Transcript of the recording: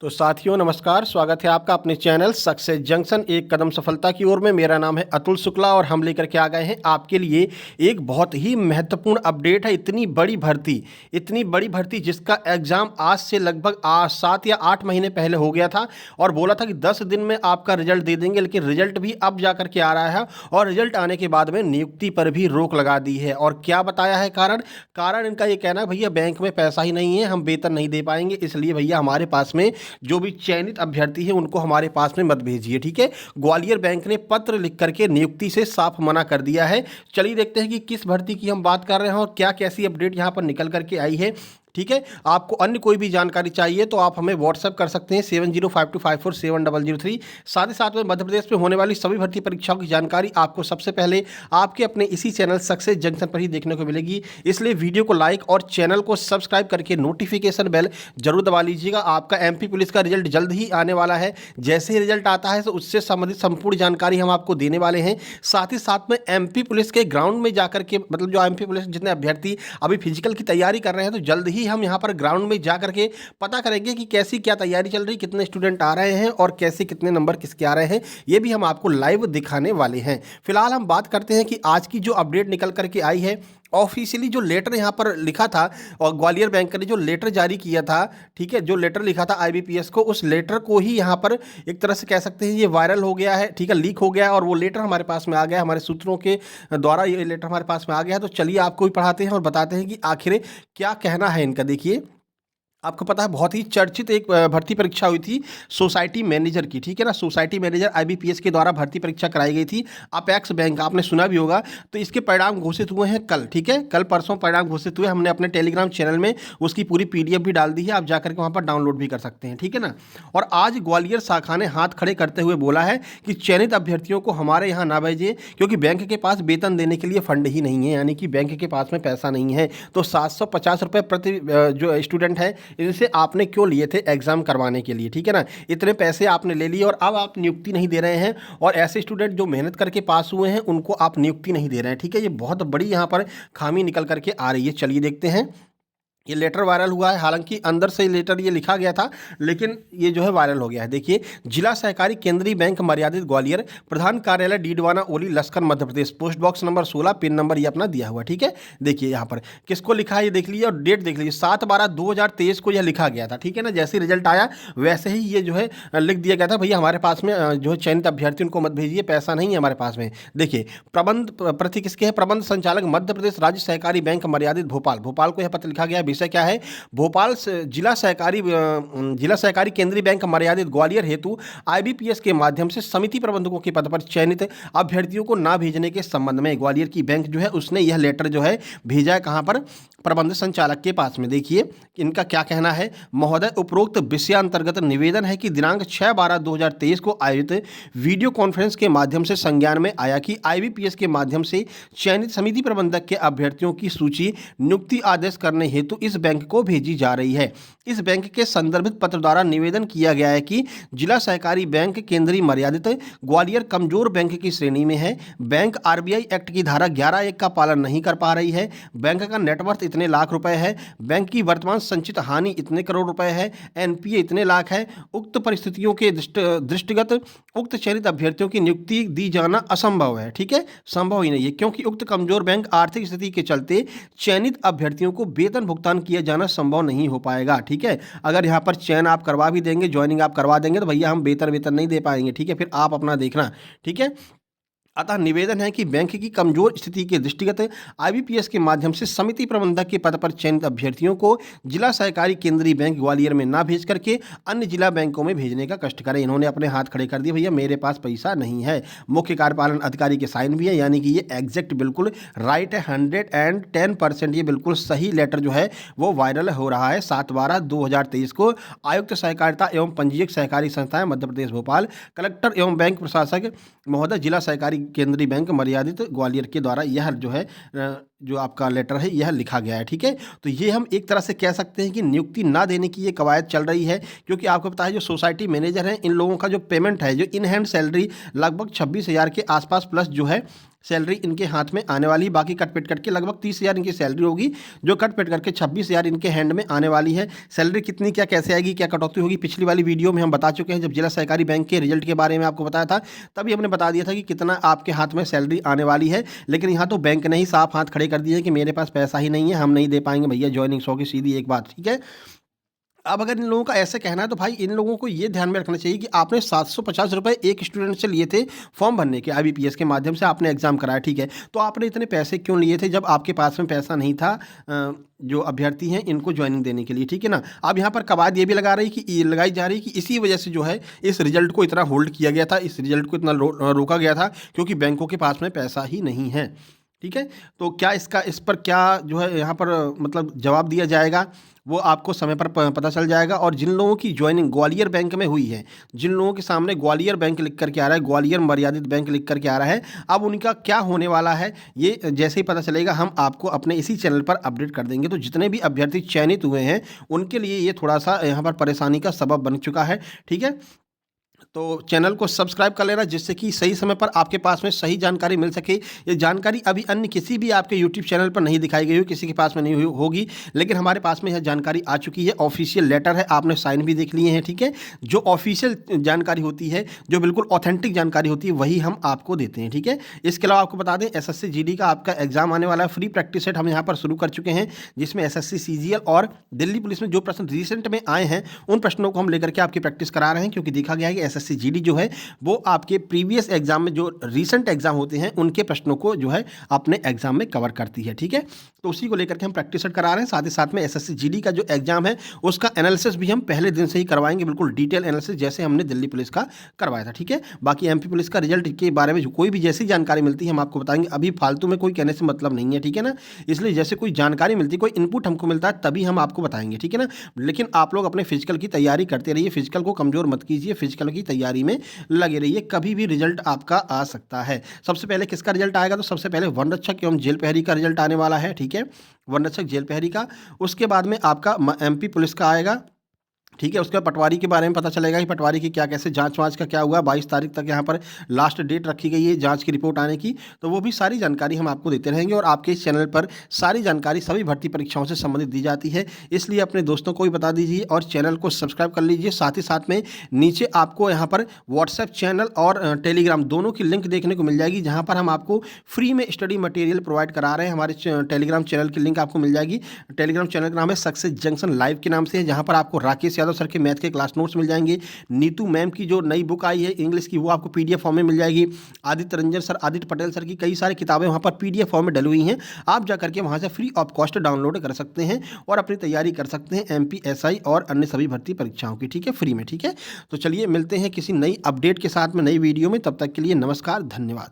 तो साथियों नमस्कार, स्वागत है आपका अपने चैनल सक्सेस जंक्शन एक कदम सफलता की ओर में। मेरा नाम है अतुल शुक्ला और हम लेकर के आ गए हैं आपके लिए एक बहुत ही महत्वपूर्ण अपडेट है। इतनी बड़ी भर्ती जिसका एग्जाम आज से लगभग 7 या 8 महीने पहले हो गया था और बोला था कि 10 दिन में आपका रिजल्ट दे देंगे, लेकिन रिजल्ट भी अब जा करके आ रहा है और रिजल्ट आने के बाद में नियुक्ति पर भी रोक लगा दी है। और क्या बताया है कारण इनका ये कहना है, भैया बैंक में पैसा ही नहीं है, हम वेतन नहीं दे पाएंगे, इसलिए भैया हमारे पास में जो भी चयनित अभ्यर्थी है उनको हमारे पास में मत भेजिए। ठीक है, ग्वालियर बैंक ने पत्र लिख करके नियुक्ति से साफ मना कर दिया है। चलिए देखते हैं कि किस भर्ती की हम बात कर रहे हैं और क्या कैसी अपडेट यहां पर निकल करके आई है। ठीक है, आपको अन्य कोई भी जानकारी चाहिए तो आप हमें व्हाट्सएप कर सकते हैं 7052547003। साथ ही साथ में मध्य प्रदेश में होने वाली सभी भर्ती परीक्षाओं की जानकारी आपको सबसे पहले आपके अपने इसी चैनल सक्सेस जंक्शन पर ही देखने को मिलेगी। इसलिए वीडियो को लाइक और चैनल को सब्सक्राइब करके नोटिफिकेशन बेल जरूर दबा लीजिएगा। आपका एमपी पुलिस का रिजल्ट जल्द ही आने वाला है। जैसे ही रिजल्ट आता है तो उससे संबंधित संपूर्ण जानकारी हम आपको देने वाले हैं। साथ ही साथ में एमपी पुलिस के ग्राउंड में जाकर के, मतलब जो एमपी पुलिस जितने अभ्यर्थी अभी फिजिकल की तैयारी कर रहे हैं, तो जल्द ही हम यहाँ पर ग्राउंड में जा करके पता करेंगे कि कैसी क्या तैयारी चल रही, कितने स्टूडेंट आ रहे हैं और कैसे कितने नंबर किसके आ रहे हैं, ये भी हम आपको लाइव दिखाने वाले हैं। फिलहाल हम बात करते हैं कि आज की जो अपडेट निकल करके आई है, ऑफिशियली जो लेटर यहाँ पर लिखा था और ग्वालियर बैंक ने जो लेटर जारी किया था, ठीक है, जो लेटर लिखा था आईबीपीएस को, उस लेटर को ही यहाँ पर एक तरह से कह सकते हैं ये वायरल हो गया है। ठीक है, लीक हो गया है और वो लेटर हमारे पास में आ गया, हमारे सूत्रों के द्वारा ये लेटर हमारे पास में आ गया है। तो चलिए आपको भी पढ़ाते हैं और बताते हैं कि आखिर क्या कहना है इनका। देखिए, आपको पता है बहुत ही चर्चित एक भर्ती परीक्षा हुई थी सोसाइटी मैनेजर की। ठीक है ना, सोसाइटी मैनेजर आईबीपीएस के द्वारा भर्ती परीक्षा कराई गई थी अपेक्स बैंक, आपने सुना भी होगा। तो इसके परिणाम घोषित हुए हैं कल। ठीक है, कल परसों परिणाम घोषित हुए। हमने अपने टेलीग्राम चैनल में उसकी पूरी पीडीएफ भी डाल दी है, आप जाकर के वहाँ पर डाउनलोड भी कर सकते हैं। ठीक है ना, और आज ग्वालियर शाखा ने हाथ खड़े करते हुए बोला है कि चयनित अभ्यर्थियों को हमारे यहाँ ना भेजिए, क्योंकि बैंक के पास वेतन देने के लिए फंड ही नहीं है, यानी कि बैंक के पास में पैसा नहीं है। तो 750 रुपये प्रति जो स्टूडेंट है, इनसे आपने क्यों लिए थे एग्जाम करवाने के लिए। ठीक है ना, इतने पैसे आपने ले लिए और अब आप नियुक्ति नहीं दे रहे हैं, और ऐसे स्टूडेंट जो मेहनत करके पास हुए हैं उनको आप नियुक्ति नहीं दे रहे हैं। ठीक है, ये बहुत बड़ी यहाँ पर खामी निकल करके आ रही है। चलिए देखते हैं, ये लेटर वायरल हुआ है, हालांकि अंदर से लेटर ये लिखा गया था, लेकिन ये जो है वायरल हो गया है। देखिए, जिला सहकारी केंद्रीय बैंक मर्यादित ग्वालियर, प्रधान कार्यालय Didwana Oli Lashkar Madhya Pradesh, post box number 16, pin number ये अपना दिया हुआ। ठीक है, देखिए यहाँ पर किसको लिखा है ये देख लीजिए और डेट देख लीजिए, 7/12/2023 को यह लिखा गया था। ठीक है ना, जैसे रिजल्ट आया वैसे ही ये जो है लिख दिया गया था, भैया हमारे पास में जो है चयनित अभ्यर्थी उनको मत भेजिए, पैसा नहीं है हमारे पास में। देखिए, प्रबंध प्रति किसके है, प्रबंध संचालक मध्य प्रदेश राज्य सहकारी बैंक मर्यादित भोपाल, भोपाल को यह पत्र लिखा गया। विषय क्या है, भोपाल जिला सहकारी केंद्रीय बैंक मर्यादित ग्वालियर हेतु आईबीपीएस के माध्यम से समिति प्रबंधकों के पद पर चयनित अभ्यर्थियों को ना भेजने के संबंध में ग्वालियर की बैंक जो है उसने यह लेटर जो है भेजा है कहां पर, प्रबंध संचालक के पास में। देखिए इनका क्या कहना है, महोदय उपरोक्त विषयांतर्गत निवेदन है कि दिनांक 6/12/2023 को आयोजित वीडियो कॉन्फ्रेंस के माध्यम से संज्ञान में आया कि आईबीपीएस के माध्यम से चयनित समिति प्रबंधक के अभ्यर्थियों की सूची नियुक्ति आदेश करने हेतु इस बैंक को भेजी जा रही है। इस बैंक के संदर्भित पत्र द्वारा निवेदन किया गया है कि जिला सहकारी बैंक केंद्रीय मर्यादित ग्वालियर कमजोर बैंक की श्रेणी में है। बैंक आरबीआई एक्ट की धारा 11(1) का पालन नहीं कर पा रही है। बैंक का नेटवर्थ इतने लाख रुपए है। बैंक की वर्तमान संचित हानि इतने करोड़ रुपए है। एनपीए इतने लाख है। उक्त परिस्थितियों के दृष्टिगत उक्त चयनित अभ्यर्थियों की नियुक्ति दी जाना असंभव है। ठीक है, संभव ही नहीं है, क्योंकि उक्त कमजोर बैंक आर्थिक स्थिति के चलते चयनित अभ्यर्थियों को वेतन भुगतान किया जाना संभव नहीं हो पाएगा। ठीक है, अगर यहाँ पर चयन आप करवा भी देंगे, ज्वाइनिंग आप करवा देंगे, तो भैया हम वेतन नहीं दे पाएंगे। ठीक है, फिर आप अपना देखना। ठीक है, अतः निवेदन है कि बैंक की कमजोर स्थिति के दृष्टिगत आईबीपीएस के माध्यम से समिति प्रबंधक के पद पर चयनित अभ्यर्थियों को जिला सहकारी केंद्रीय बैंक ग्वालियर में ना भेज करके अन्य जिला बैंकों में भेजने का कष्ट करें। इन्होंने अपने हाथ खड़े कर दिए, भैया मेरे पास पैसा नहीं है। मुख्य कार्यपालन अधिकारी के साइन भी है, यानी कि ये एग्जैक्ट बिल्कुल राइट है, 110% ये बिल्कुल सही लेटर जो है वो वायरल हो रहा है। 7/12/2023 को आयुक्त सहकारिता एवं पंजीयक सहकारी संस्थाएं मध्य प्रदेश भोपाल, कलेक्टर एवं बैंक प्रशासक महोदय, जिला सहकारी केंद्रीय बैंक मर्यादित ग्वालियर के द्वारा यह जो है जो आपका लेटर है यह लिखा गया है। ठीक है, तो ये हम एक तरह से कह सकते हैं कि नियुक्ति ना देने की ये कवायद चल रही है, क्योंकि आपको पता है जो सोसाइटी मैनेजर हैं इन लोगों का जो पेमेंट है, जो इन हैंड सैलरी लगभग 26,000 के आसपास प्लस जो है सैलरी इनके हाथ में आने वाली, बाकी कट पिट करके लगभग 30,000 इनकी सैलरी होगी, जो कट पिट करके 26,000 इनके हैंड में आने वाली है। सैलरी कितनी क्या कैसे आएगी, क्या कटौती होगी, पिछली वाली वीडियो में हम बता चुके हैं। जब जिला सहकारी बैंक के रिजल्ट के बारे में आपको बताया था, तभी हमने बता दिया था कि कितना आपके हाथ में सैलरी आने वाली है। लेकिन यहाँ तो बैंक ने ही साफ हाथ खड़े कर दिए हैं कि मेरे पास पैसा ही नहीं है, हम नहीं दे पाएंगे भैया ज्वाइनिंग 100 की, सीधी एक बात, ठीक है। अब अगर इन लोगों का ऐसे कहना है तो भाई इन लोगों को ये ध्यान में रखना चाहिए कि आपने 750 रुपये एक स्टूडेंट से लिए थे फॉर्म भरने के, IBPS के माध्यम से आपने एग्जाम कराया, ठीक है। तो आपने इतने पैसे क्यों लिए थे जब आपके पास में पैसा नहीं था जो अभ्यर्थी हैं इनको ज्वाइनिंग देने के लिए, ठीक है ना। अब यहाँ पर कवायद ये भी लगाई जा रही है कि इसी वजह से जो है इस रिजल्ट को इतना होल्ड किया गया था, इस रिजल्ट को इतना रोका गया था, क्योंकि बैंकों के पास में पैसा ही नहीं है, ठीक है। तो क्या इस पर क्या जो है यहाँ पर मतलब जवाब दिया जाएगा, वो आपको समय पर पता चल जाएगा। और जिन लोगों की ज्वाइनिंग ग्वालियर बैंक में हुई है, जिन लोगों के सामने ग्वालियर बैंक लिख करके आ रहा है, ग्वालियर मर्यादित बैंक लिख करके आ रहा है, अब उनका क्या होने वाला है ये जैसे ही पता चलेगा हम आपको अपने इसी चैनल पर अपडेट कर देंगे। तो जितने भी अभ्यर्थी चयनित हुए हैं उनके लिए ये थोड़ा सा यहाँ पर परेशानी का सबब बन चुका है, ठीक है। तो चैनल को सब्सक्राइब कर लेना, जिससे कि सही समय पर आपके पास में सही जानकारी मिल सके। ये जानकारी अभी अन्य किसी भी आपके यूट्यूब चैनल पर नहीं दिखाई गई हो, किसी के पास में नहीं होगी, लेकिन हमारे पास में यह जानकारी आ चुकी है। ऑफिशियल लेटर है, आपने साइन भी देख लिए हैं, ठीक है। जो ऑफिशियल जानकारी होती है, जो बिल्कुल ऑथेंटिक जानकारी होती है, वही हम आपको देते हैं, ठीक है। इसके अलावा आपको बता दें SSC GD का आपका एग्जाम आने वाला है। फ्री प्रैक्टिस सेट हम यहाँ पर शुरू कर चुके हैं, जिसमें SSC CGL और दिल्ली पुलिस में जो प्रश्न रिसेंट में आए हैं उन प्रश्नों को हम लेकर के आपकी प्रैक्टिस करा रहे हैं, क्योंकि देखा गया है कि SSC GD जो है वो आपके प्रीवियस एग्जाम में जो रीसेंट एग्जाम होते हैं उनके प्रश्नों को जो है अपने एग्जाम में कवर करती है, ठीक है। तो उसी को लेकर के हम प्रैक्टिस सेट करा रहे हैं। साथ ही साथ में SSC GD का जो एग्जाम है उसका एनालिसिस भी हम पहले दिन से ही करवाएंगे, बिल्कुल डिटेल एनालिसिस जैसे हमने दिल्ली पुलिस का करवाया था, ठीक है। बाकी MP पुलिस का रिजल्ट के बारे में कोई भी जैसी जानकारी मिलती है हम आपको बताएंगे। अभी फालतू में कोई कहने से मतलब नहीं है, ठीक है ना। इसलिए जैसे कोई जानकारी मिलती है, कोई इनपुट हमको मिलता है, तभी हम आपको बताएंगे, ठीक है ना। लेकिन आप लोग अपने फिजिकल की तैयारी करते रहिए, फिजिकल को कमजोर मत कीजिए, फिजिकल की तैयारी में लगे रहिए, कभी भी रिजल्ट आपका आ सकता है। सबसे पहले किसका रिजल्ट आएगा, तो सबसे पहले वन रक्षक एवं जेल प्रहरी का रिजल्ट आने वाला है, ठीक है, वन रक्षक जेल प्रहरी का। उसके बाद में आपका MP पुलिस का आएगा, ठीक है। उसके बाद पटवारी के बारे में पता चलेगा कि पटवारी की क्या कैसे जांच वाँच का क्या हुआ। 22 तारीख तक यहाँ पर लास्ट डेट रखी गई है जांच की रिपोर्ट आने की, तो वो भी सारी जानकारी हम आपको देते रहेंगे। और आपके इस चैनल पर सारी जानकारी सभी भर्ती परीक्षाओं से संबंधित दी जाती है, इसलिए अपने दोस्तों को भी बता दीजिए और चैनल को सब्सक्राइब कर लीजिए। साथ ही साथ में नीचे आपको यहाँ पर व्हाट्सएप चैनल और टेलीग्राम दोनों की लिंक देखने को मिल जाएगी, जहाँ पर हम आपको फ्री में स्टडी मटेरियल प्रोवाइड करा रहे हैं। हमारे टेलीग्राम चैनल की लिंक आपको मिल जाएगी। टेलीग्राम चैनल का नाम है सक्सेस जंक्शन लाइव के नाम से है, जहाँ पर आपको राकेश यादव सर के मैथ के क्लास नोट्स मिल जाएंगे। नीतू मैम की जो नई बुक आई है इंग्लिश की, वो आपको PDF फॉर्म में मिल जाएगी। आदित्य रंजन सर, आदित्य पटेल सर की कई सारी किताबें वहाँ पर PDF फॉर्म में डली हुई हैं, आप जा करके वहाँ से फ्री ऑफ कॉस्ट डाउनलोड कर सकते हैं और अपनी तैयारी कर सकते हैं MP SI और अन्य सभी भर्ती परीक्षाओं की, ठीक है, फ्री में, ठीक है। तो चलिए मिलते हैं किसी नई अपडेट के साथ में नई वीडियो में, तब तक के लिए नमस्कार, धन्यवाद।